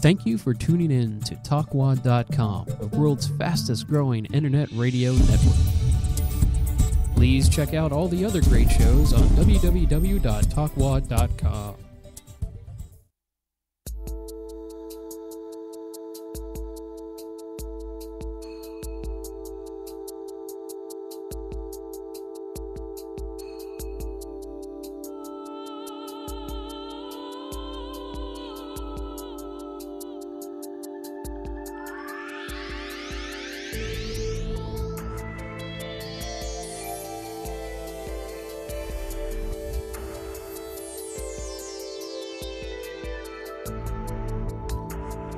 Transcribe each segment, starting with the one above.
Thank you for tuning in to TalkWad.com, the world's fastest growing internet radio network. Please check out all the other great shows on www.talkwad.com.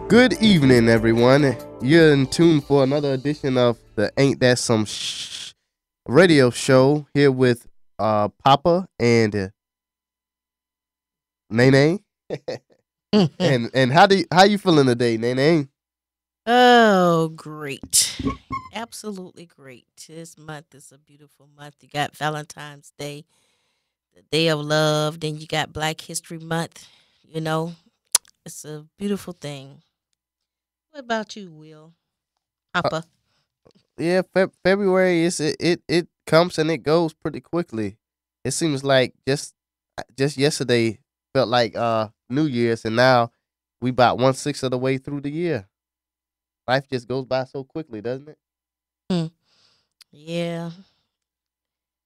Good evening, everyone. You're in tune for another edition of the Ain't That Some Shhh radio show here with Papa and Nene. and how you feeling today, Nene? Oh, great. Absolutely great. This month is a beautiful month. You got Valentine's Day, the Day of Love, then you got Black History Month. You know, it's a beautiful thing. What about you, Will? Papa? Yeah, February it comes and it goes pretty quickly. It seems like just yesterday felt like New Year's, and now we about 1/6 of the way through the year. Life just goes by so quickly, doesn't it? Hmm. Yeah.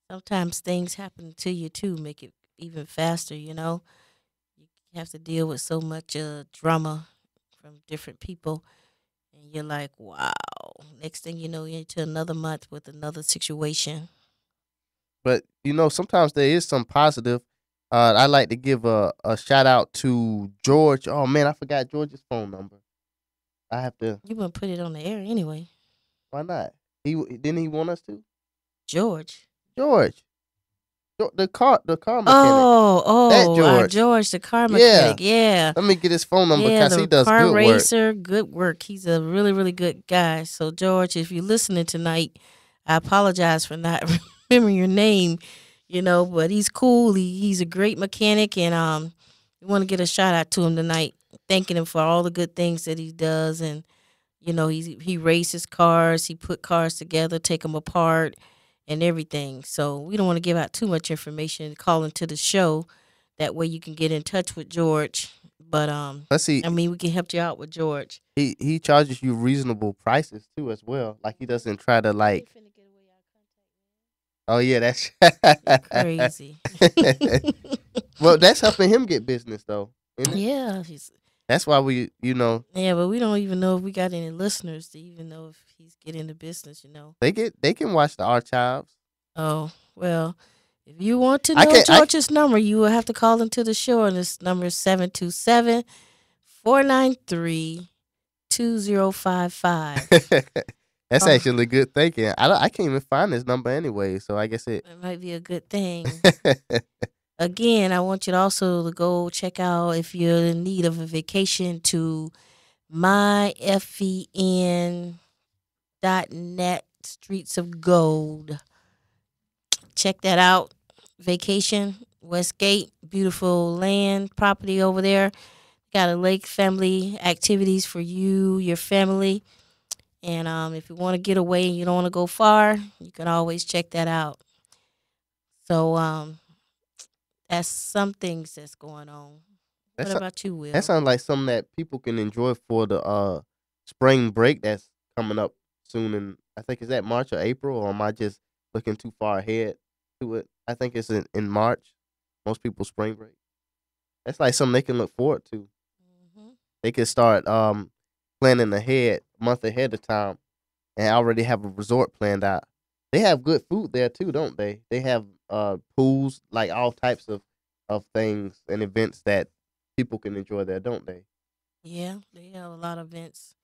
Sometimes things happen to you too, make it even faster, you know. You have to deal with so much drama from different people. And you're like, wow. Next thing you know, you're into another month with another situation. But sometimes there is some positive. I like to give a shout out to George. Oh man, I forgot George's phone number. I have to. You wouldn't put it on the air anyway. Why not? Didn't he want us to? George. George, the car mechanic. That Our George. George, the car Yeah. mechanic. Yeah. Let me get his phone number Yeah, because he the does car good work. racer, good work. He's a really, really good guy. So, George, if you're listening tonight, I apologize for not remembering your name, but he's cool. He's a great mechanic, and we want to get a shout out to him tonight, thanking him for all the good things that he does. And, he races cars, he put cars together, take them apart, and everything. So, we don't want to give out too much information, call into the show. That way you can get in touch with George. But Let's see. I mean, we can help you out with George. He charges you reasonable prices too as well. Like he doesn't try to like. Oh yeah, that's Crazy. Well, that's helping him get business though. Isn't it? Yeah, That's why we. yeah, but we don't even know if we got any listeners to even know if he's getting the business. They can watch the archives. Oh well, if you want to know George's number, you will have to call into the show, and this number is 727-493-2055. That's actually good thinking. I can't even find his number anyway, so I guess it might be a good thing. Again, I want you to also go check out, if you're in need of a vacation, to myfen.net, Streets of Gold. Check that out. Vacation, Westgate, beautiful land, property over there. Got a lake family activities for you, your family. And if you want to get away and you don't want to go far, you can always check that out. So that's some things that's going on. What about you, Will? That sounds like something that people can enjoy for the spring break that's coming up soon. And I think, is that March or April, or am I just looking too far ahead to it? I think it's in March. Most people's spring break. That's like something they can look forward to. Mm-hmm. They can start planning ahead, a month ahead of time, and already have a resort planned out. They have good food there too, don't they? They have pools, like all types of things and events that people can enjoy there, don't they? Yeah, they have a lot of events,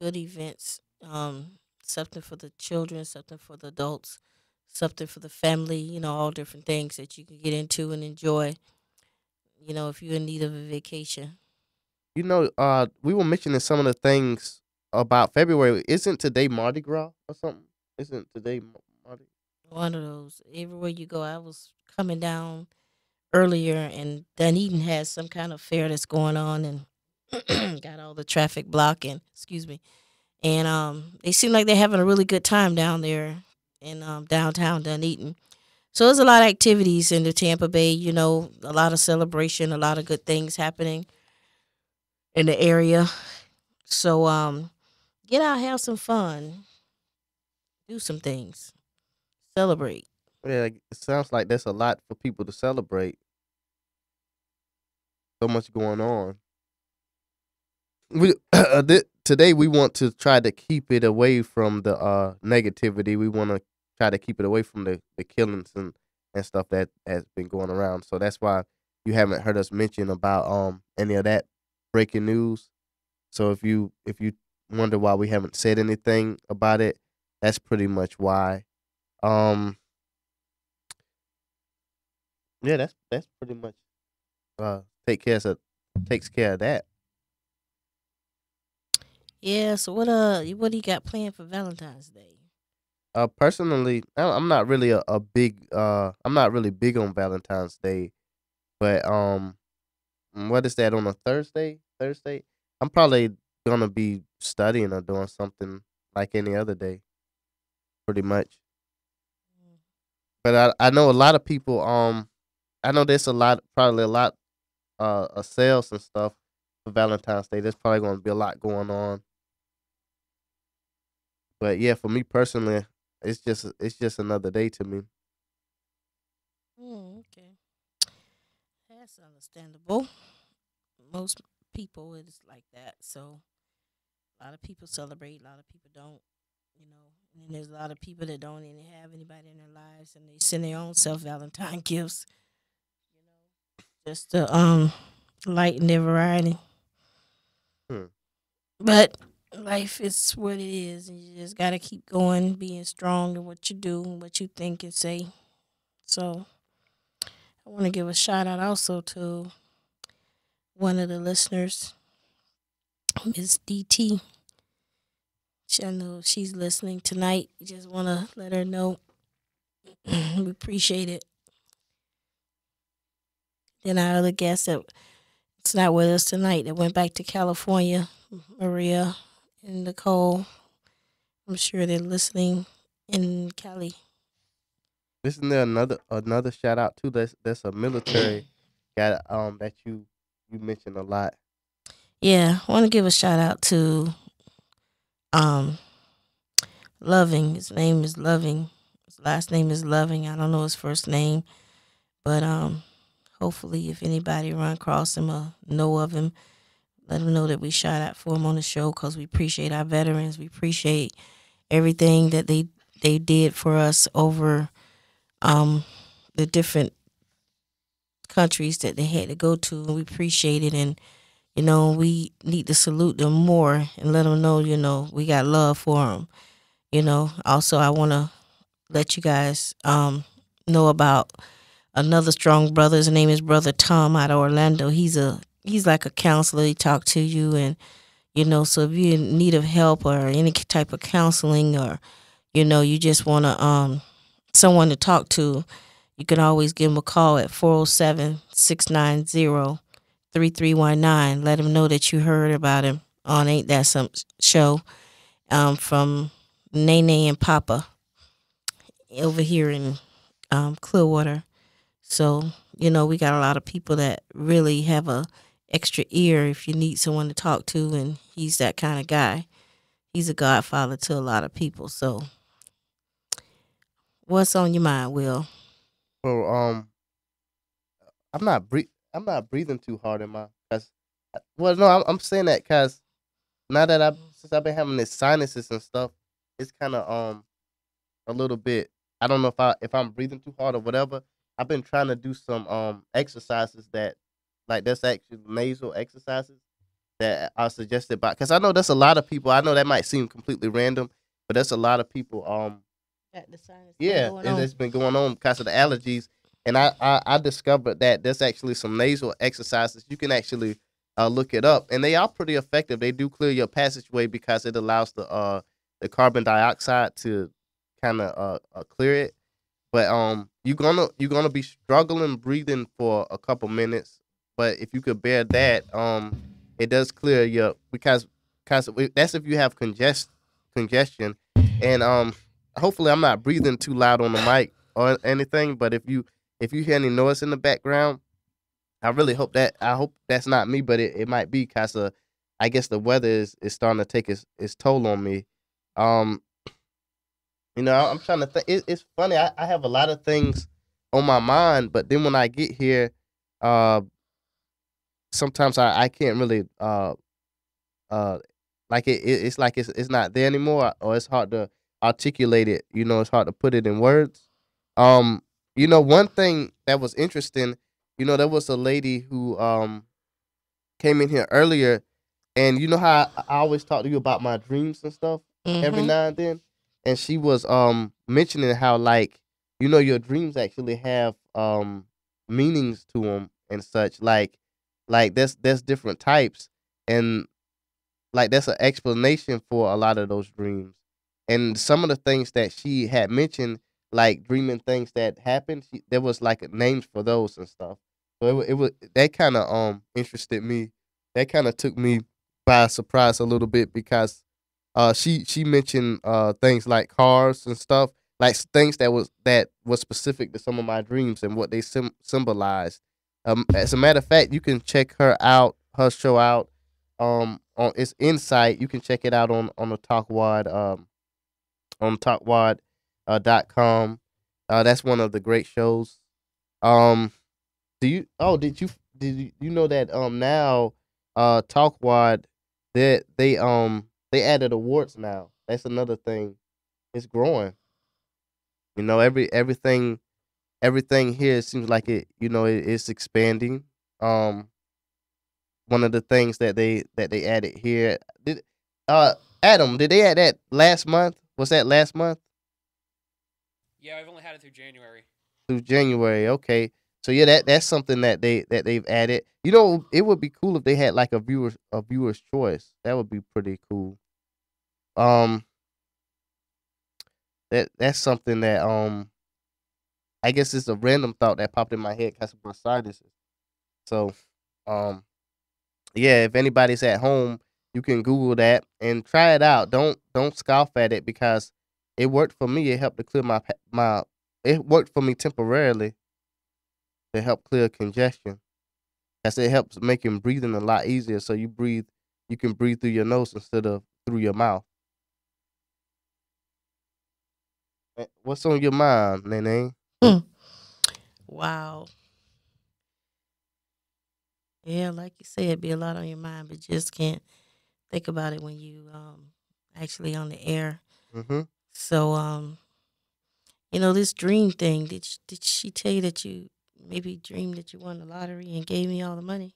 good events. Something for the children, something for the adults, something for the family. All different things that you can get into and enjoy. If you're in need of a vacation. We were mentioning some of the things about February. Isn't today Mardi Gras or something? Isn't today Mardi? One of those. Everywhere you go, I was coming down earlier, and Dunedin has some kind of fair that's going on, and Got all the traffic blocking. Excuse me. And they seem like they're having a really good time down there in downtown Dunedin. So there's a lot of activities in the Tampa Bay. You know, a lot of celebration, a lot of good things happening in the area. So get out, have some fun, do some things, celebrate. Yeah, like, it sounds like there's a lot for people to celebrate. So much going on. We today we want to try to keep it away from the negativity. We want to try to keep it away from the killings and stuff that has been going around. So that's why you haven't heard us mention about any of that breaking news. So if you wonder why we haven't said anything about it, that's pretty much why. Um yeah, that's pretty much uh take care of takes care of that. Yeah. So what do you got planned for Valentine's Day? Personally, I'm not really a big I'm not really big on Valentine's Day, but what is that on a Thursday? Thursday? I'm probably gonna be studying or doing something like any other day, pretty much. But I know a lot of people I know there's a lot probably a lot of sales and stuff for Valentine's Day. There's probably gonna be a lot going on. But yeah, for me personally, it's just another day to me. Okay, that's understandable. Most people it's like that. So a lot of people celebrate, a lot of people don't. You know, and then there's a lot of people that don't even have anybody in their lives, and they send their own self Valentine gifts. You know, just to lighten their variety. Hmm. But life is what it is, and you just gotta keep going, being strong in what you do, and what you think and say. So I want to give a shout out also to one of the listeners, Miss DT. I know she's listening tonight. Just want to let her know we appreciate it. Then our other guest that it's not with us tonight that went back to California, Maria and Nicole. I'm sure they're listening in Cali. Isn't there another shout out too? That's a military guy that you mentioned a lot. Yeah, I want to give a shout out to um Loving. His name is Loving. His last name is Loving. I don't know his first name, but hopefully if anybody run across him or know of him, let him know that we shout out for him on the show because we appreciate our veterans. We appreciate everything that they did for us over um the different countries that they had to go to. We appreciate it, and you know we need to salute them more and let them know we got love for them. Also I want to let you guys know about another strong brother. His name is Brother Tom out of Orlando. He's like a counselor. He talk to you, and so if you're in need of help or any type of counseling, or you just want to someone to talk to, you can always give him a call at 407-690-3319. Let him know that you heard about him on Ain't That Some Show from Nene and Papa over here in Clearwater. So, we got a lot of people that really have a extra ear if you need someone to talk to, and he's that kind of guy. He's a godfather to a lot of people. So, what's on your mind, Will? Well, I'm not breathing too hard in my cause. Well, no, I'm saying that because now that I since I've been having this sinuses and stuff, it's kind of a little bit. I don't know if I'm breathing too hard or whatever. I've been trying to do some exercises that like that's actually nasal exercises that are suggested by because I know that's a lot of people. I know that might seem completely random, but that's a lot of people. Got the sinus thing Yeah, going on. it's been going on because of the allergies, and I discovered that there's actually some nasal exercises you can actually look it up, and they are pretty effective. They do clear your passageway because it allows the carbon dioxide to kind of clear it. But you're gonna be struggling breathing for a couple minutes, but if you could bear that, it does clear your because that's if you have congestion, and hopefully I'm not breathing too loud on the mic or anything. But if you hear any noise in the background, I hope that's not me, but it might be because I guess the weather is starting to take its toll on me. Um, I'm trying to think. It's funny. I have a lot of things on my mind, but then when I get here, uh, sometimes I can't really uh like it's like it's not there anymore, or it's hard to articulate it. It's hard to put it in words. Um, one thing that was interesting. There was a lady who came in here earlier, and you know how I always talk to you about my dreams and stuff every Mm-hmm. now and then, and she was mentioning how, like, your dreams actually have meanings to them and such, like there's different types, and like that's an explanation for a lot of those dreams. And some of the things that she had mentioned, like dreaming things that happened, there was like names for those and stuff. So it was that kind of interested me. That kind of took me by surprise a little bit because she mentioned things like cars and stuff, like things that was specific to some of my dreams and what they symbolized. As a matter of fact, you can check her show out on its Insight. You can check it out on the Talkwad on Talkwad .com. That's one of the great shows. Um, did you know that now Talkwad, they added awards now. That's another thing. It's growing. Everything here seems like it's expanding. Um, One of the things that they added here. Did uh Adam, did they add that last month? Was that last month Yeah, I've only had it through January. through January? Okay. So yeah, that's something that they've added. It would be cool if they had like a viewer's choice. That would be pretty cool. Um that's something that I guess it's a random thought that popped in my head because of my sinuses. So um yeah, if anybody's at home, you can Google that and try it out. Don't scoff at it because it worked for me. It helped to clear my. It worked for me temporarily to help clear congestion. Cause it helps making breathing a lot easier. So you can breathe through your nose instead of through your mouth. What's on your mind, Nene? Hmm. Wow. Yeah, like you said, it'd be a lot on your mind, but just can't think about it when you actually on the air. Mm-hmm. So this dream thing, did she tell you that you maybe dreamed that you won the lottery and gave me all the money?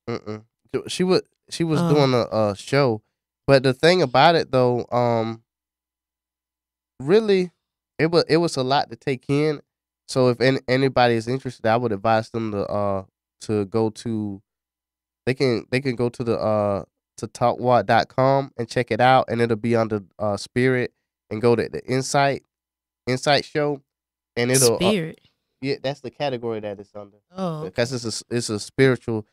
Mm-mm. She was Oh, doing a show, but the thing about it though, really, it was a lot to take in. So if anybody is interested, I would advise them to go to they can go to talkwat.com and check it out, and it'll be under Spirit, and go to the Insight show, and it'll spirit. yeah, that's the category that it's under Oh, because okay. it's a spiritual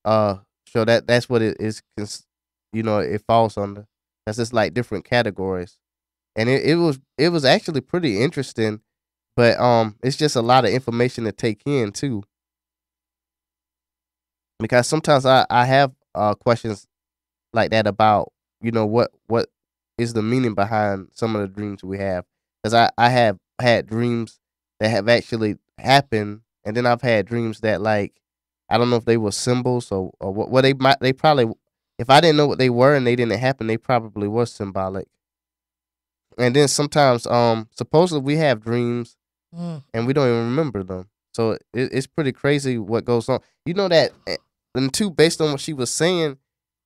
uh show. That's what it is. It falls under. That's just like different categories, and it was actually pretty interesting, but it's just a lot of information to take in too, because sometimes I have questions like that about what is the meaning behind some of the dreams we have, because I have had dreams that have actually happened, and then I've had dreams that, like, I don't know if they were symbols or what they probably, if I didn't know what they were and they didn't happen, they probably were symbolic. And then sometimes supposedly we have dreams Mm. and we don't even remember them. So it's pretty crazy what goes on. You know that, and two, based on what she was saying,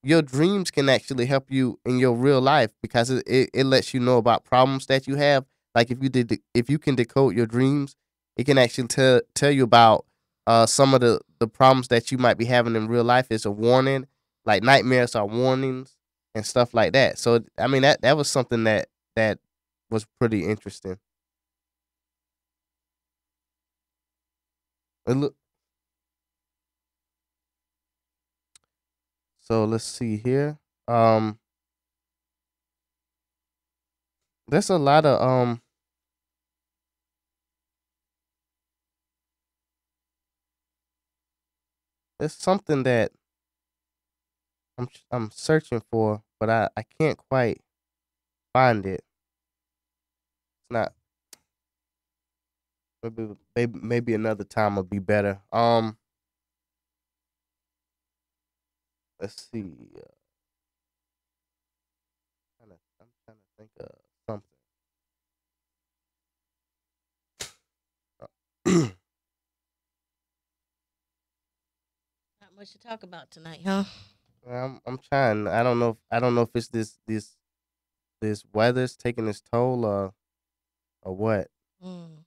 your dreams can actually help you in your real life because it lets you know about problems that you have. Like if you can decode your dreams, it can actually tell you about some of the problems that you might be having in real life. It's a warning, like nightmares are warnings and stuff like that. So I mean that was something that was pretty interesting. It look So let's see here. Um, there's a lot of there's something that I'm searching for, but I can't quite find it. It's not maybe another time will be better. Let's see. I'm trying to think of something. Not much to talk about tonight, huh? I'm trying. I don't know if it's this weather's taking its toll or what. Mm.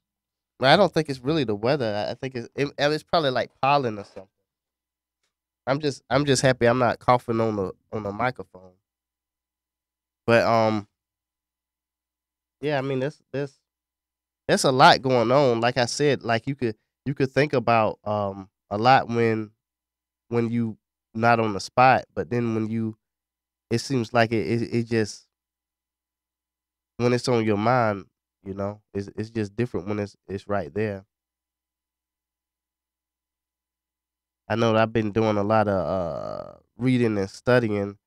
But I don't think it's really the weather. I think it's probably like pollen or something. I'm just happy I'm not coughing on the microphone. But yeah, I mean there's a lot going on. Like I said, like you could think about a lot when you not on the spot, but then when you it seems like it just when it's on your mind, you know, it's just different when it's right there. I know that I've been doing a lot of reading and studying,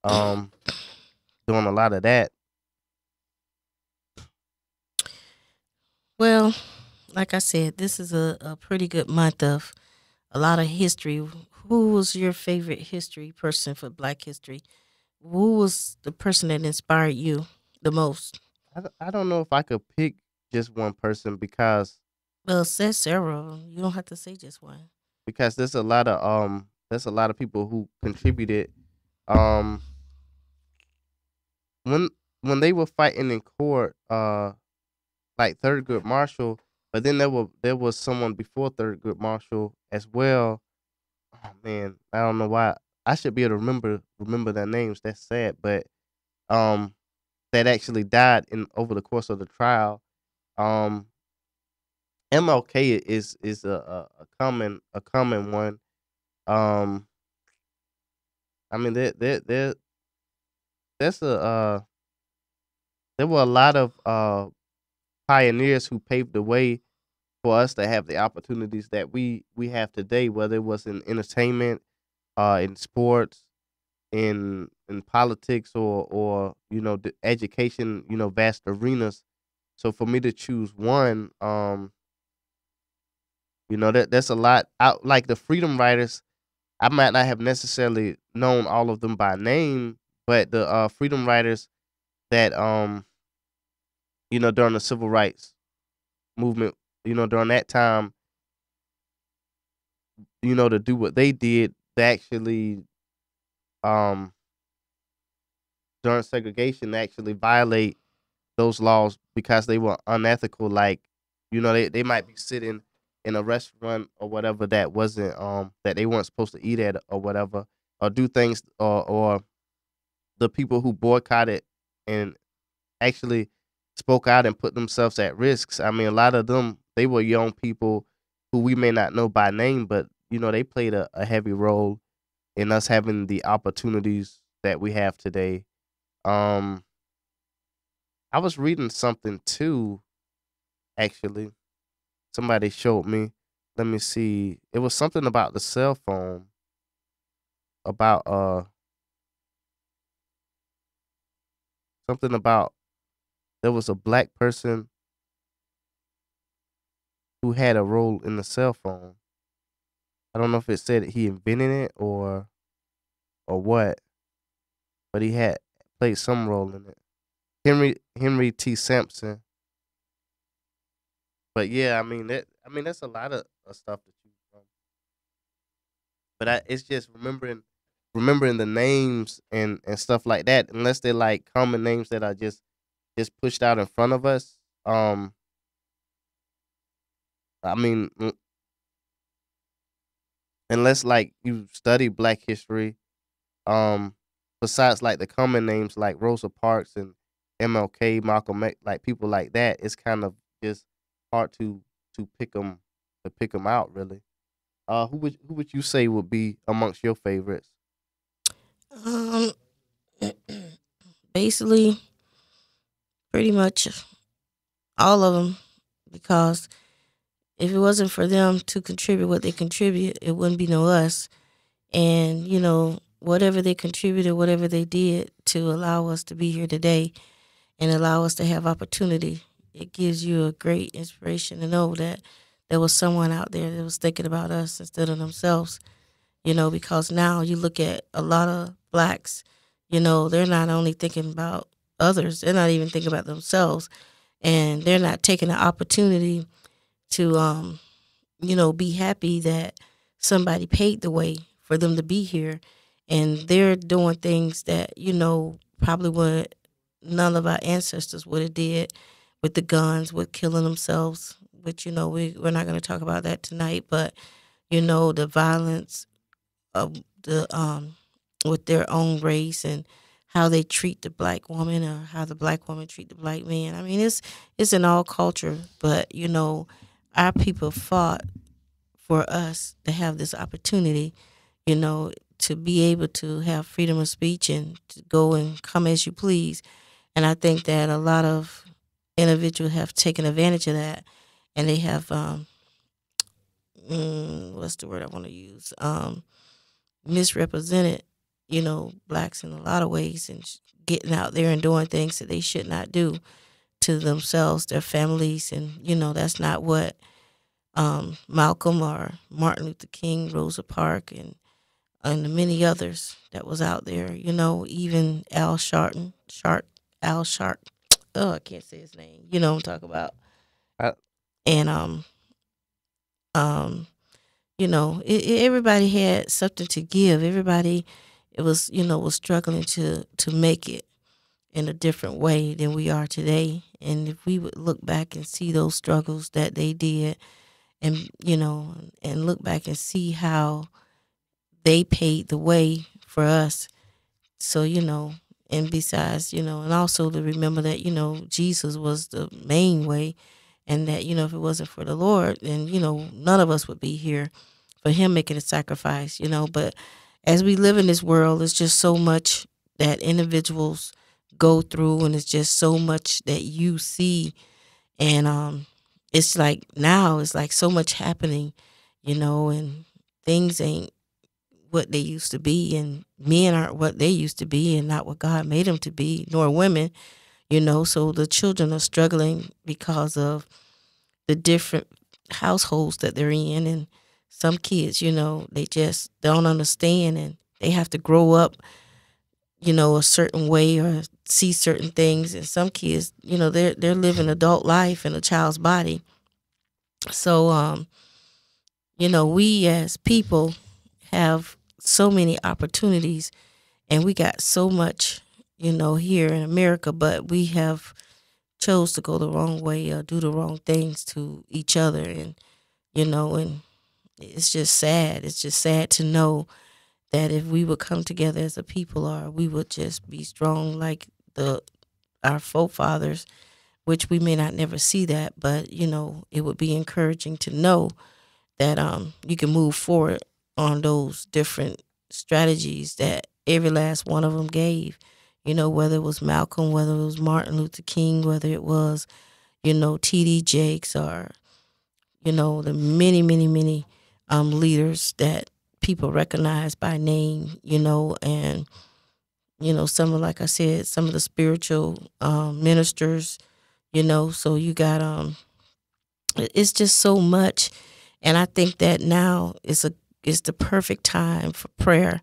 um, doing a lot of that. Well, like I said, this is a pretty good month of a lot of history. Who was your favorite history person for Black History? Who was the person that inspired you the most? I don't know if I could pick just one person Well, say several. You don't have to say just one. because there's a lot of people who contributed um when they were fighting in court like Thurgood Marshall, but then there was someone before Thurgood Marshall as well. Oh man, I don't know why. I should be able to remember their names. That's sad, but um, that actually died in over the course of the trial. Um, MLK is a common one. Um, I mean there's a there were a lot of pioneers who paved the way for us to have the opportunities that we have today, whether it was in entertainment, in sports, in politics, or you know the education, you know, vast arenas. So for me to choose one, you know that's a lot. Out like the freedom riders, I might not have necessarily known all of them by name, but the freedom riders that you know during the civil rights movement, you know during that time, you know to do what they did, to actually um during segregation, actually violate those laws because they were unethical. Like, you know, they might be sitting in a restaurant or whatever that wasn't that they weren't supposed to eat at or whatever, or do things or the people who boycotted and actually spoke out and put themselves at risks. I mean, a lot of them they were young people who we may not know by name, but you know, they played a heavy role in us having the opportunities that we have today. Um I was reading something too, actually. Somebody showed me. Let me see. It was something about the cell phone. About something about there was a black person who had a role in the cell phone. I don't know if it said he invented it or what, but he had played some role in it. Henry T. Sampson. But yeah, I mean that's a lot of stuff to choose from. But it's just remembering the names and stuff like that. Unless they're like common names that are just pushed out in front of us. Um, I mean, unless like you study Black history, um, besides like the common names like Rosa Parks and MLK, Malcolm X, like people like that, it's kind of just hard to pick them out really. Who would you say would be amongst your favorites? Um, basically, pretty much all of them, because if it wasn't for them to contribute what they contribute, it wouldn't be no us. And whatever they contributed, whatever they did to allow us to be here today and allow us to have opportunity, it gives you a great inspiration to know that there was someone out there that was thinking about us instead of themselves. Because now you look at a lot of blacks, they're not only thinking about others, they're not even thinking about themselves, and they're not taking the opportunity to be happy that somebody paid the way for them to be here. And they're doing things that, probably would none of our ancestors would have did, with the guns, with killing themselves, which, we're not going to talk about that tonight, but, the violence of the with their own race, and how they treat the black woman, or how the black woman treat the black man. I mean, it's in all culture, but our people fought for us to have this opportunity, to be able to have freedom of speech and to go and come as you please. And I think that a lot of individuals have taken advantage of that, and they have what's the word I want to use? Misrepresented, blacks in a lot of ways, and getting out there and doing things that they should not do to themselves, their families, and that's not what Malcolm or Martin Luther King, Rosa Parks, and the many others that was out there. Even Al Sharp. Oh, I can't say his name. You know what I'm talking about. I, And um, everybody had something to give. Everybody, it was was struggling to make it in a different way than we are today. And if we would look back and see those struggles that they did, and and look back and see how they paid the way for us. So and besides, and also to remember that Jesus was the main way, and that if it wasn't for the Lord, then none of us would be here, for him making a sacrifice. But as we live in this world, it's just so much that individuals go through, and it's just so much that you see. And it's like now it's like so much happening, and things ain't what they used to be, and men aren't what they used to be, and not what God made them to be, nor women. So the children are struggling because of the different households that they're in. And some kids, they just don't understand, and they have to grow up, a certain way, or see certain things. And some kids, they're living adult life in a child's body. So we as people have so many opportunities, and we got so much, here in America, but we have chose to go the wrong way, or do the wrong things to each other. And and it's just sad. It's just sad to know that if we would come together as a people, or we would just be strong like our forefathers, which we may not never see that, but it would be encouraging to know that you can move forward on those different strategies that every last one of them gave. Whether it was Malcolm, whether it was Martin Luther King, whether it was T.D. Jakes, or the many, many, many leaders that people recognize by name. And some of, like I said, some of the spiritual ministers. So you got it's just so much. And I think that now is the perfect time for prayer.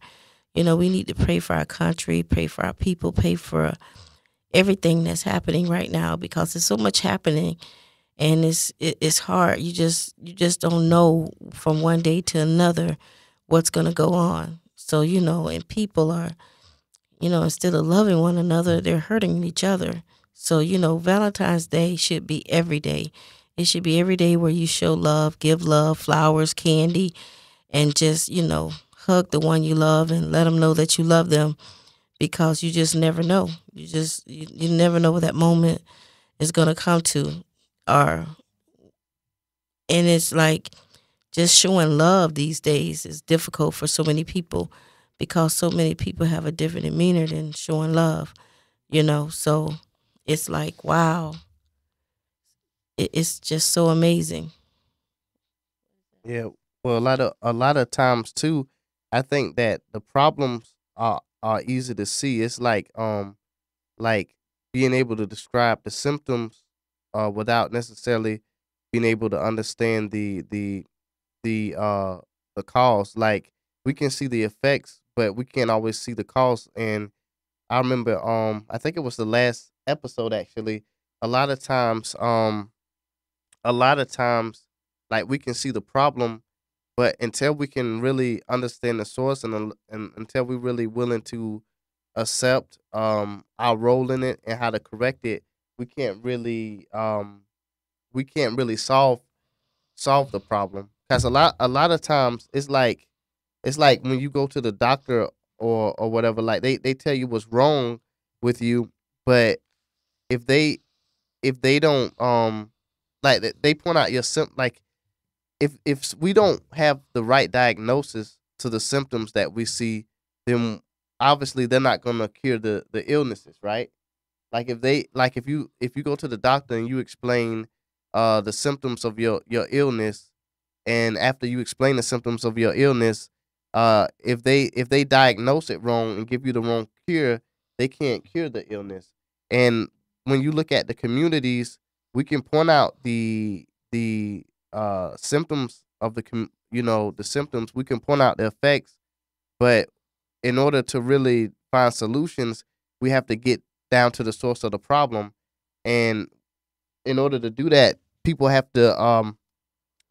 We need to pray for our country, pray for our people, pray for everything that's happening right now, because there's so much happening, and it's hard. You just don't know from one day to another what's going to go on. So and people are, instead of loving one another, they're hurting each other. So Valentine's Day should be every day. It should be every day where you show love, give love, flowers, candy, and just hug the one you love and let them know that you love them, because you just never know. You never know what that moment is going to come to. Or and it's like, just showing love these days is difficult for so many people, because so many people have a different demeanor than showing love, So it's like, wow, it's just so amazing. Yeah. Well, a lot of times too, I think that the problems are easy to see. It's like being able to describe the symptoms without necessarily being able to understand the the cause. Like we can see the effects, but we can't always see the cause. And I remember I think it was the last episode actually. A lot of times a lot of times like we can see the problem, but until we can really understand the source and until we really willing to accept our role in it and how to correct it, we can't really solve the problem. Cuz a lot of times it's like when you go to the doctor or whatever, like they tell you what's wrong with you, but if they don't like they point out your like if we don't have the right diagnosis to the symptoms that we see, then obviously they're not going to cure the illnesses, right? Like if you go to the doctor and you explain the symptoms of your illness, and after you explain the symptoms of your illness, if they diagnose it wrong and give you the wrong cure, they can't cure the illness. And when you look at the communities, we can point out the symptoms of the symptoms. We can point out the effects, but in order to really find solutions, we have to get down to the source of the problem. And in order to do that, people have to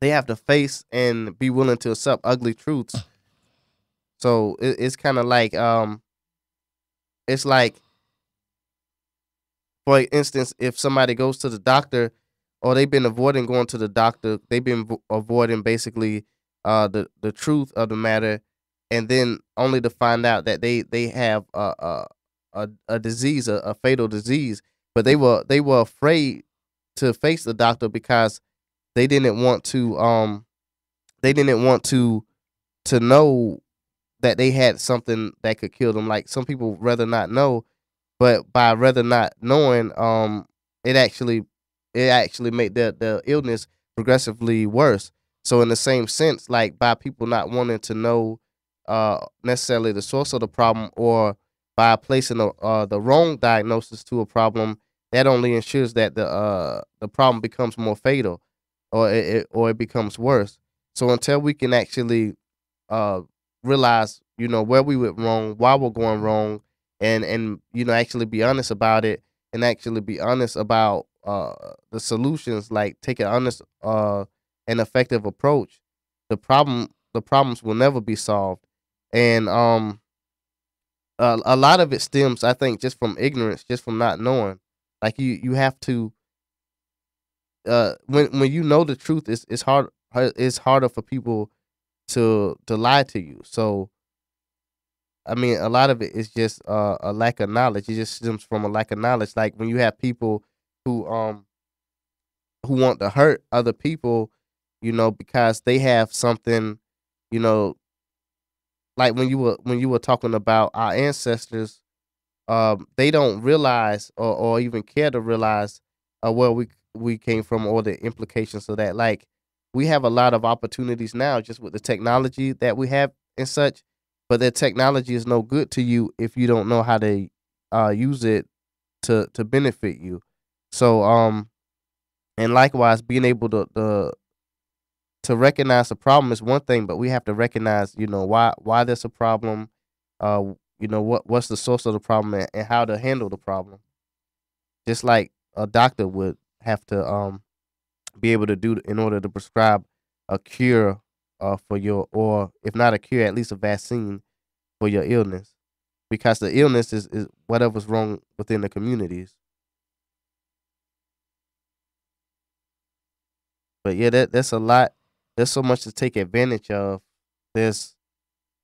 they have to face and be willing to accept ugly truths. So it's kind of like it's like, for instance, if somebody goes to the doctor or they've been avoiding going to the doctor, they've been avoiding basically the truth of the matter, and then only to find out that they have a disease, a fatal disease, but they were afraid to face the doctor because they didn't want to they didn't want to know that they had something that could kill them. Like some people rather not know, but by rather not knowing, it actually it actually made the illness progressively worse. So in the same sense, like by people not wanting to know necessarily the source of the problem, or by placing the wrong diagnosis to a problem, that only ensures that the problem becomes more fatal, or it becomes worse. So until we can actually uh realize, where we went wrong, why we're going wrong, and actually be honest about it, and actually be honest about the solutions, like take an honest and effective approach, the problems will never be solved. And a lot of it stems, I think, just from ignorance, just from not knowing. Like you have to when you know the truth, it's harder for people to lie to you. So I mean, a lot of it is just a lack of knowledge. It just stems from a lack of knowledge. Like when you have people who um who want to hurt other people, because they have something, you know, like when you were talking about our ancestors, they don't realize, or even care to realize where we came from, or the implications of that. Like we have a lot of opportunities now just with the technology that we have and such, but that technology is no good to you if you don't know how to use it to benefit you. So and likewise, being able to recognize the problem is one thing, but we have to recognize, why there's a problem, what's the source of the problem, and how to handle the problem. Just like a doctor would have to be able to do in order to prescribe a cure for your, or if not a cure, at least a vaccine for your illness, because the illness is whatever's wrong within the communities. But yeah, that's a lot. There's so much to take advantage of. There's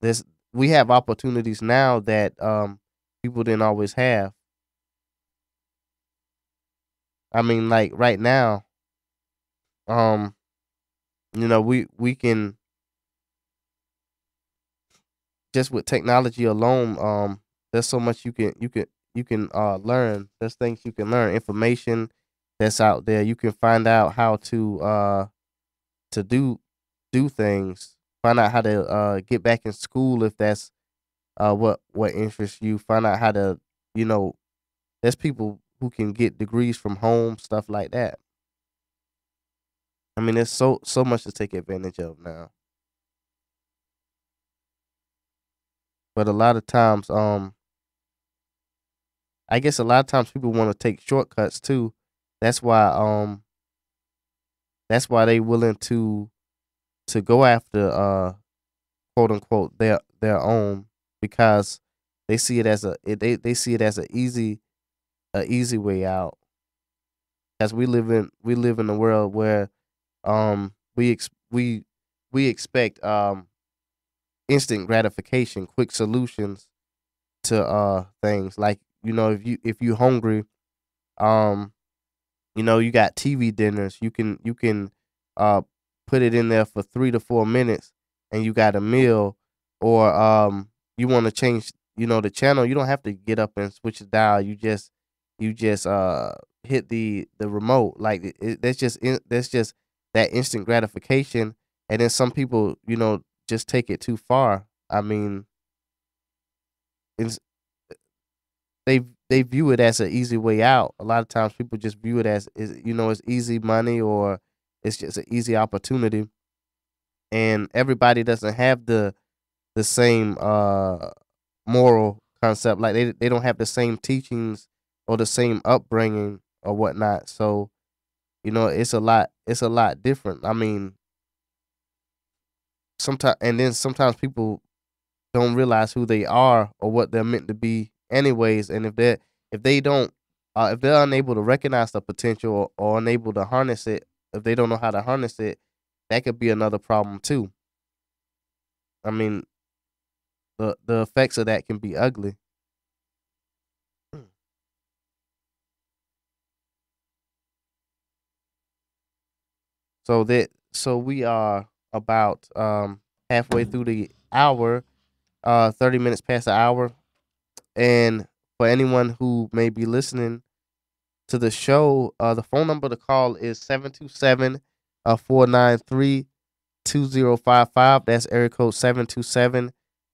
there's we have opportunities now that people didn't always have. I mean, like right now, um, we can just with technology alone, there's so much you can learn. There's things you can learn, information that's out there. You can find out how to do things. Find out how to get back in school if that's what interests you. Find out how to you know. There's people who can get degrees from home, stuff like that. I mean, there's so much to take advantage of now. But a lot of times, I guess a lot of times people want to take shortcuts too. That's why that's why they willing to go after quote unquote their own because they see it as they see it as a easy way out. As we live in a world where we we expect instant gratification, quick solutions to things like if you hungry, um you got TV dinners. You can uh put it in there for 3 to 4 minutes, and you got a meal. Or you want to change the channel. You don't have to get up and switch the dial. You just hit the remote. Like that's just that instant gratification. And then some people just take it too far. I mean, it's, they view it as an easy way out. A lot of times people just view it as it's easy money, or it's just an easy opportunity. And everybody doesn't have the same moral concept. Like they don't have the same teachings or the same upbringing or whatnot. So it's a lot different. I mean, sometimes people don't realize who they are or what they're meant to be anyways. And if they don't if they're unable to recognize the potential, or unable to harness it, if they don't know how to harness it, that could be another problem too. I mean, the effects of that can be ugly. So we are about halfway through the hour, 30 minutes past the hour. And for anyone who may be listening to the show, the phone number to call is 727 493 2055. That's area code 727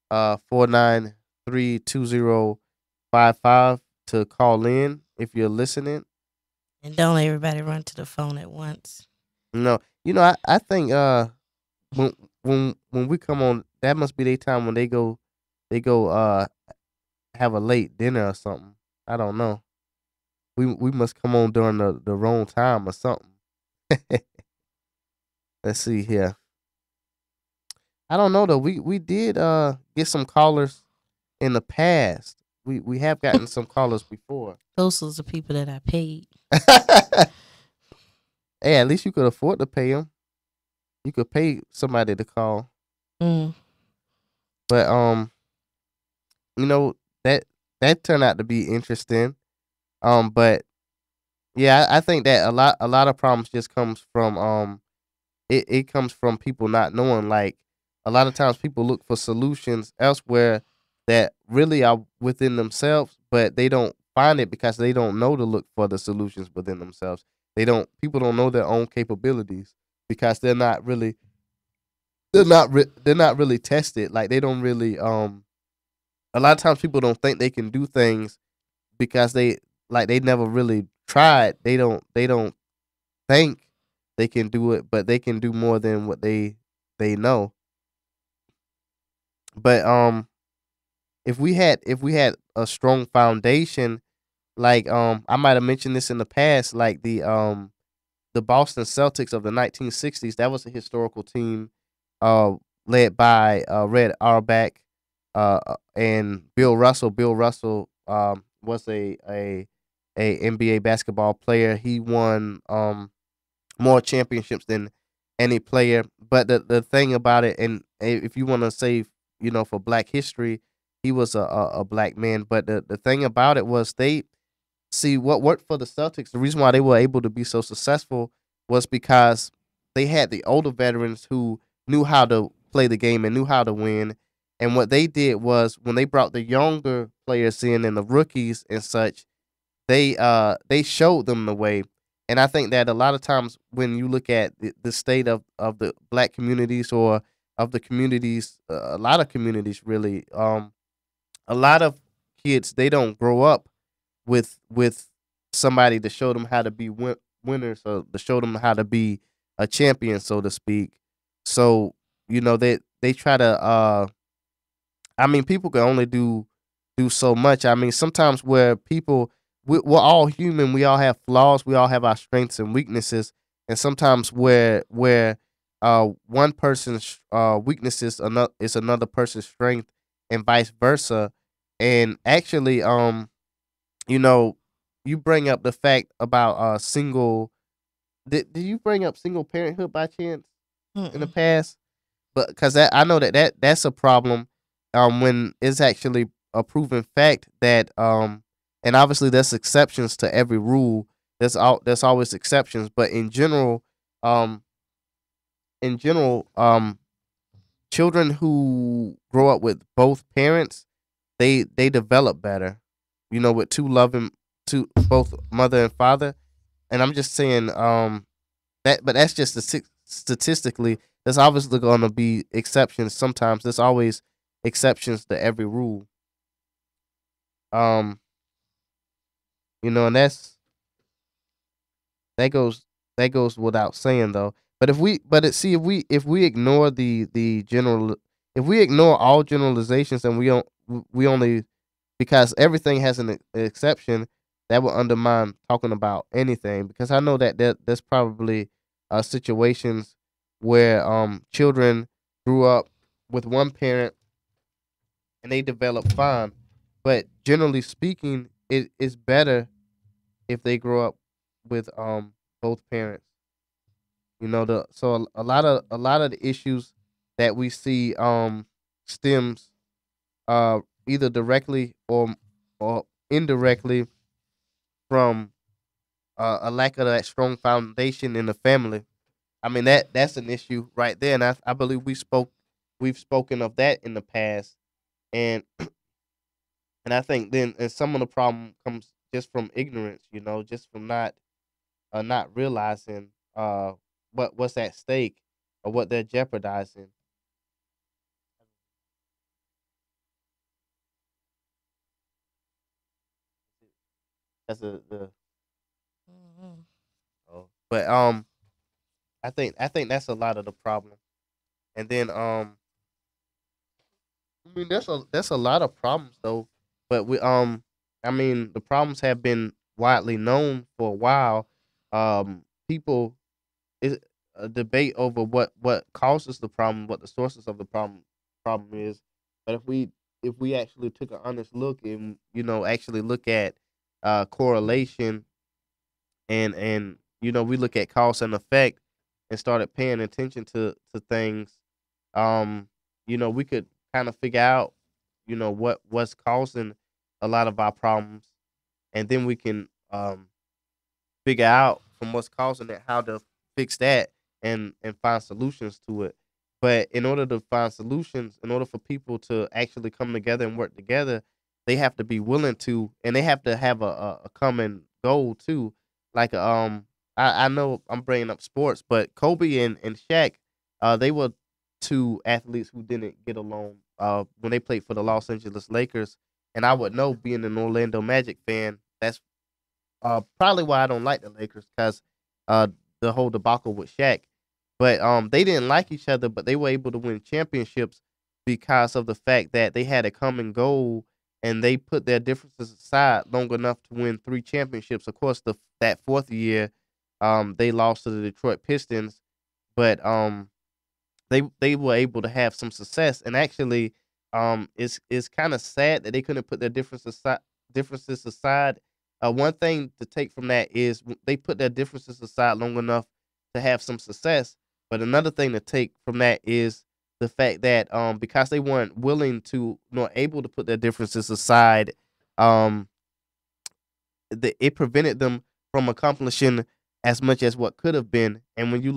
493 2055 to call in if you're listening. And don't everybody run to the phone at once. No, I think when when we come on, that must be their time when they go have a late dinner or something. I don't know. We must come on during the wrong time or something. Let's see here. I don't know though. We did get some callers in the past. We have gotten some callers before. Those are the people that I paid. Hey, at least you could afford to pay them. You could pay somebody to call. Mm. But you know that that turned out to be interesting. But yeah, I think that a lot of problems just comes from it comes from people not knowing. Like a lot of times people look for solutions elsewhere that really are within themselves, but they don't find it because they don't know to look for the solutions within themselves. People don't know their own capabilities because they're not really tested. Like they don't really a lot of times people don't think they can do things because they never really tried. They don't think they can do it, but they can do more than what they know. But if we had a strong foundation, like I might have mentioned this in the past, like the Boston Celtics of the 1960s. That was a historical team, uh, led by Red Auerbach, and Bill Russell. Bill Russell was a NBA basketball player. He won more championships than any player. But the thing about it, and if you want to say, for Black history, he was a black man. But the thing about it was they see what worked for the Celtics. The reason why they were able to be so successful was because they had the older veterans who knew how to play the game and knew how to win, And what they did was when they brought the younger players in and the rookies and such, they showed them the way. And I think that a lot of times when you look at the state of the black communities or of the communities, a lot of communities really, a lot of kids they don't grow up with somebody to show them how to be winners or to show them how to be a champion, so to speak. So they try to. I mean, people can only do so much. I mean, sometimes where people we're all human, we all have flaws, we all have our strengths and weaknesses, and sometimes where one person's weaknesses is another person's strength, and vice versa. And actually, you know, you bring up the fact about single. Did you bring up single parenthood by chance in the Mm-mm. past? But because I know that's a problem, when it's actually a proven fact that and obviously there's exceptions to every rule. There's always exceptions, but um, in general, children who grow up with both parents, they develop better. With two loving, two both mother and father. And I'm just saying, but that's just statistically. There's obviously going to be exceptions. Sometimes there's always exceptions to every rule. Um, and that goes that goes without saying though. But see if we ignore the general, if we ignore all generalizations and we only, because everything has an exception, that will undermine talking about anything. Because I know that there's probably situations where children grew up with one parent and they develop fine, but generally speaking, it is better if they grow up with both parents. A lot of the issues that we see stems either directly or indirectly from a lack of that strong foundation in the family. I mean that's an issue right there, and I believe we've spoken of that in the past, and I think then and some of the problem comes just from ignorance, just from not realizing what's at stake or what they're jeopardizing. That's the Mhm. oh. But I think that's a lot of the problem. And then I mean that's a lot of problems though. But I mean the problems have been widely known for a while. People is a debate over what causes the problem, what the sources of the problem is. But if we actually took an honest look and actually look at correlation, and we look at cause and effect and started paying attention to things, um we could kind of figure out what's causing a lot of our problems, and then we can figure out from what's causing it how to fix that, and find solutions to it. But in order to find solutions, in order for people to actually come together and work together, they have to be willing to, and they have to have a common goal too. Like I know I'm bringing up sports, but Kobe and Shaq, they were two athletes who didn't get along when they played for the Los Angeles Lakers. And I would know, being an Orlando Magic fan, that's probably why I don't like the Lakers, because uh, the whole debacle with Shaq. But they didn't like each other, but they were able to win championships because of the fact that they had a common goal and they put their differences aside long enough to win three championships. Of course, that fourth year, they lost to the Detroit Pistons, but they were able to have some success. And actually, it's kind of sad that they couldn't put their differences aside. One thing to take from that is they put their differences aside long enough to have some success. But another thing to take from that is the fact that because they weren't willing to nor able to put their differences aside, um, it prevented them from accomplishing as much as what could have been. And when you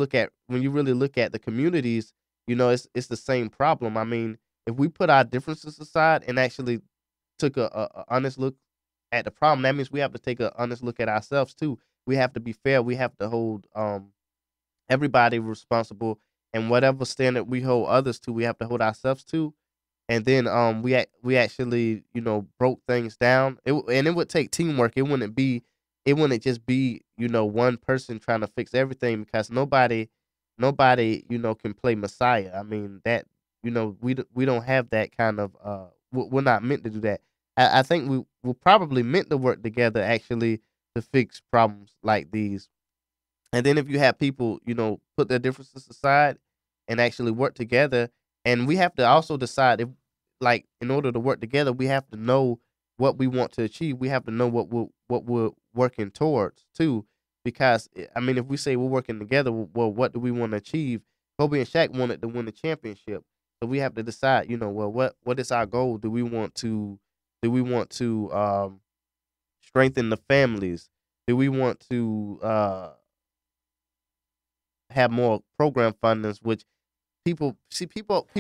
really look at the communities, it's the same problem. I mean, if we put our differences aside and actually took a honest look at the problem, that means we have to take an honest look at ourselves too. We have to be fair. We have to hold everybody responsible, and whatever standard we hold others to, we have to hold ourselves to. And then we actually broke things down. And it would take teamwork. It wouldn't just be one person trying to fix everything, because nobody can play Messiah. I mean that we don't have that kind of we're not meant to do that. I think we're probably meant to work together actually to fix problems like these. And then if you have people, put their differences aside and actually work together, and we have to also decide if, like, in order to work together, we have to know what we want to achieve. We have to know what we're working towards too, because I mean, if we say we're working together, well, what do we want to achieve? Kobe and Shaq wanted to win the championship, so we have to decide, well, what is our goal? Do we want to strengthen the families? Do we want to have more program fundings, which people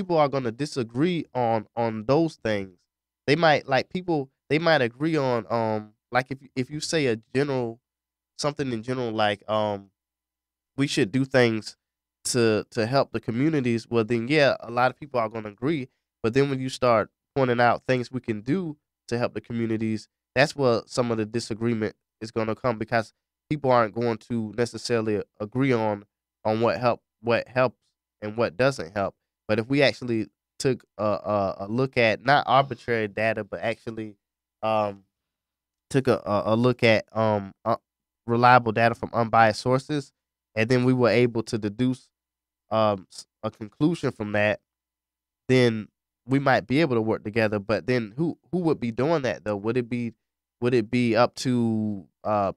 are going to disagree on those things. They might like people they might agree on like if you say a general something in general, like we should do things to help the communities. Well, then yeah, a lot of people are going to agree. But then when you start pointing out things we can do to help the communities, that's where some of the disagreement is going to come, because people aren't going to necessarily agree on what helps and what doesn't help. But if we actually took a look at not arbitrary data, but actually um, took a look at reliable data from unbiased sources, and then we were able to deduce a conclusion from that, then we might be able to work together. But then who would be doing that though? Would it be up to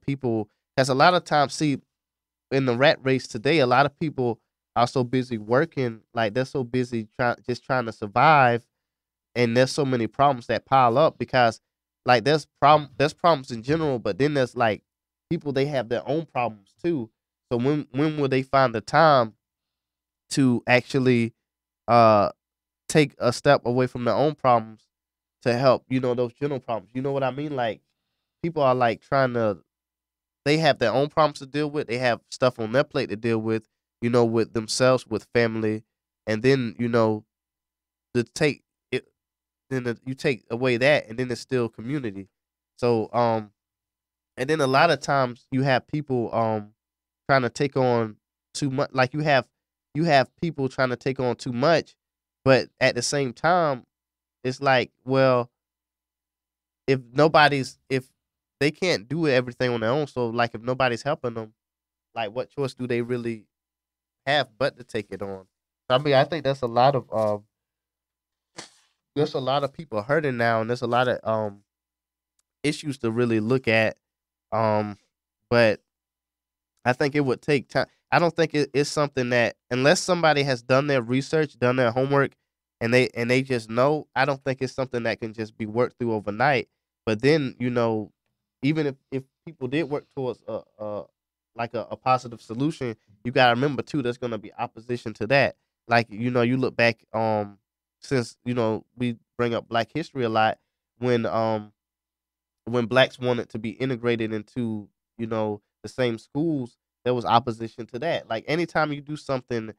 people? Because a lot of times, see, in the rat race today, a lot of people are so busy working, like they're so busy trying to survive, and there's so many problems that pile up, because like there's problems in general, but then there's like people, they have their own problems too. So when will they find the time to actually uh take a step away from their own problems to help those general problems? You know what I mean? Like, people are like trying to they have their own problems to deal with. They have stuff on their plate to deal with, with themselves, with family, and then to take it. You take away that, and then it's still community. So and then a lot of times you have people trying to take on too much. Like, you have people trying to take on too much, but at the same time, it's like, well, if they can't do everything on their own, so like if nobody's helping them, like what choice do they really have but to take it on? I mean, I think there's a lot of people hurting now, and there's a lot of issues to really look at. Um, but I think it would take time. I don't think it's something that, unless somebody has done their research, done their homework, and they just know. I don't think it's something that can just be worked through overnight. But then, even if people did work towards a positive solution, you gotta remember too, there's gonna be opposition to that. Like, you look back, since we bring up Black history a lot, when blacks wanted to be integrated into the same schools, there was opposition to that. Like, anytime you do something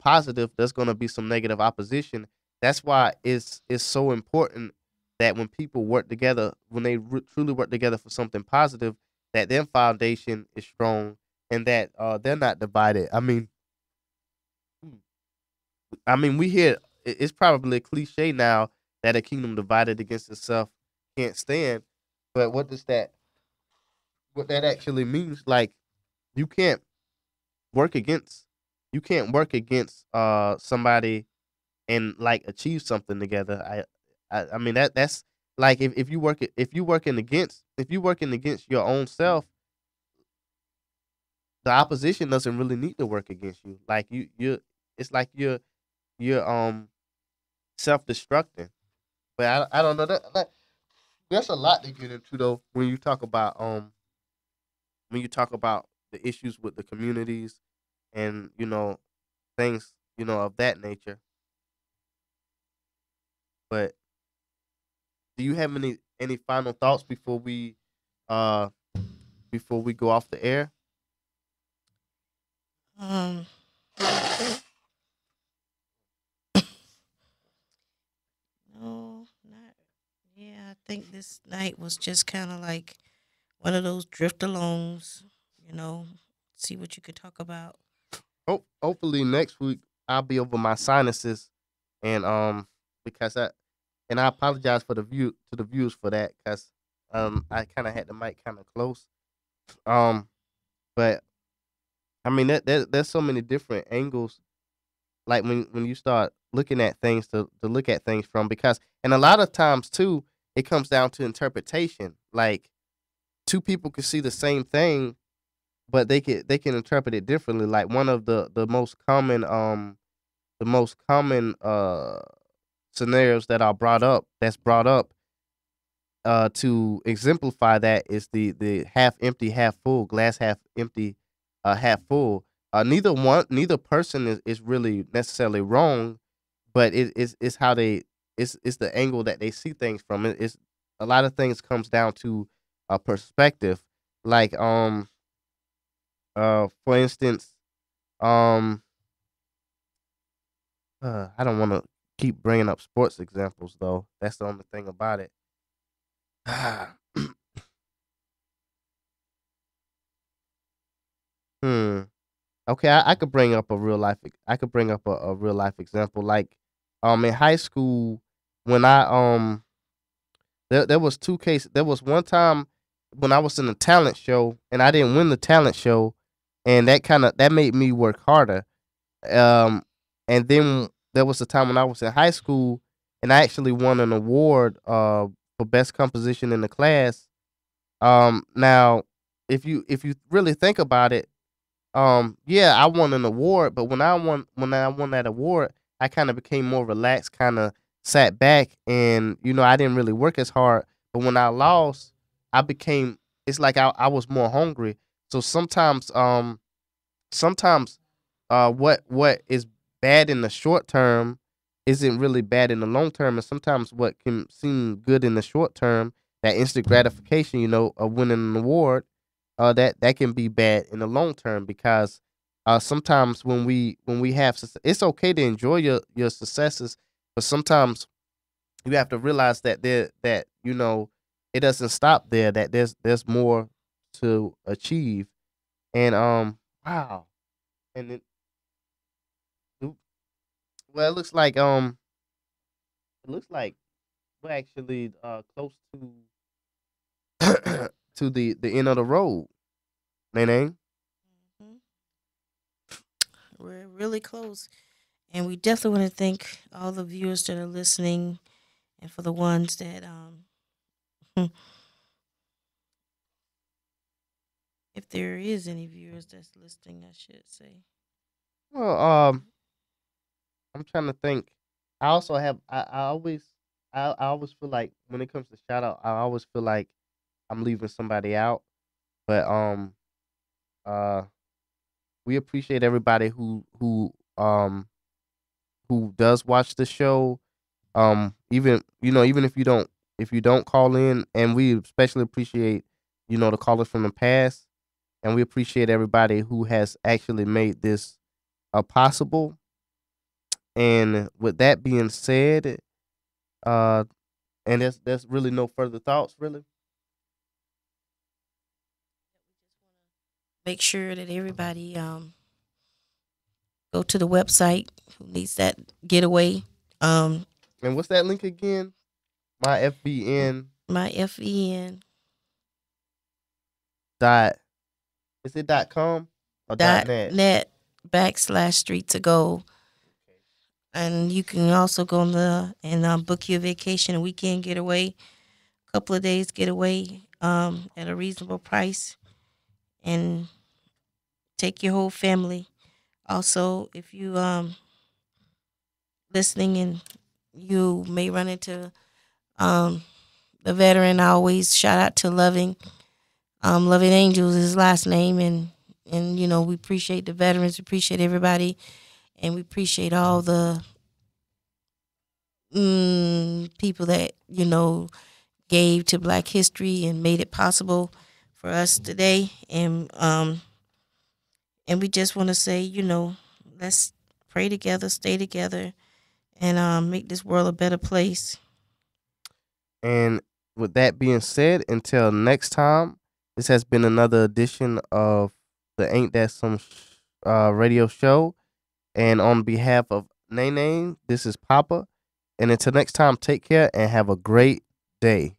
positive, there's going to be some negative opposition. That's why it's so important that when people work together, when they truly work together for something positive, that their foundation is strong, and that they're not divided. I mean, we hear it's probably a cliche now that a kingdom divided against itself can't stand. But what that actually means, like, you can't work against somebody and like achieve something together. I mean, that's like, if you working against your own self, the opposition doesn't really need to work against you. Like, you it's like you're self destructing. But I don't know, there's a lot to get into though, when you talk about the issues with the communities, and things of that nature. But do you have any final thoughts uh before we go off the air? Um, no, not. Yeah, I think this night was just kind of like one of those drift alongs. You know, see what you could talk about. Hopefully next week I'll be over my sinuses, and because I apologize for the viewers for that, because I kind of had the mic kind of close. um but I mean there's so many different angles, like when you start looking at things to look at things from, because and a lot of times too it comes down to interpretation. Like two people could see the same thing, but they can interpret it differently. Like one of the most common scenarios that's brought up to exemplify that is the half empty, half full, glass half empty, half full. Neither person is really necessarily wrong, but it's how it's the angle that they see things from. It's a lot of things comes down to a perspective. Like for instance, um I don't want to keep bringing up sports examples though. That's the only thing about it. hmm. Okay, I could bring up a real life. I could bring up a real life example. Like, in high school, when there was two cases. There was one time when I was in a talent show and I didn't win the talent show, and that made me work harder. Um, and then there was a time when I was in high school and I actually won an award for best composition in the class. Now, if you really think about it, yeah, I won an award, but when I won that award, I kind of became more relaxed, kind of sat back, and I didn't really work as hard. But when I lost, I became it's like I was more hungry. So sometimes what is bad in the short term isn't really bad in the long term, and sometimes what can seem good in the short term, that instant gratification, of winning an award, that can be bad in the long term, because sometimes when we have it's okay to enjoy your successes, but sometimes you have to realize that it doesn't stop there, that there's more to achieve. And wow. And Oop. Well, it looks like we're actually close to the end of the road, Nene. Mhm. We're really close. And we definitely want to thank all the viewers that are listening, and for the ones that, if there is any viewers that's listening, I should say. Well, I'm trying to think. I also have I always feel like when it comes to shout out, I always feel like I'm leaving somebody out. But uh we appreciate everybody who does watch the show. Even if you don't call in, and we especially appreciate the callers from the past, and we appreciate everybody who has actually made this possible. And with that being said, uh and there's really no further thoughts, really. Make sure that everybody go to the website who needs that getaway. Um, And what's that link again? My FBN my FEN dot is it dot com or dot dot net? net backslash street to go. And you can also go on the and book your vacation, a weekend getaway, couple of days getaway, at a reasonable price, and take your whole family. Also, if you listening and you may run into um the veteran, I always shout out to Loving Angels is his last name, and we appreciate the veterans, we appreciate everybody, and we appreciate all the people that gave to Black history and made it possible for us today. And we just want to say, let's pray together, stay together, and make this world a better place. And with that being said, until next time, this has been another edition of the Ain't That Some radio show. And on behalf of Nene, this is Papa. And until next time, take care and have a great day.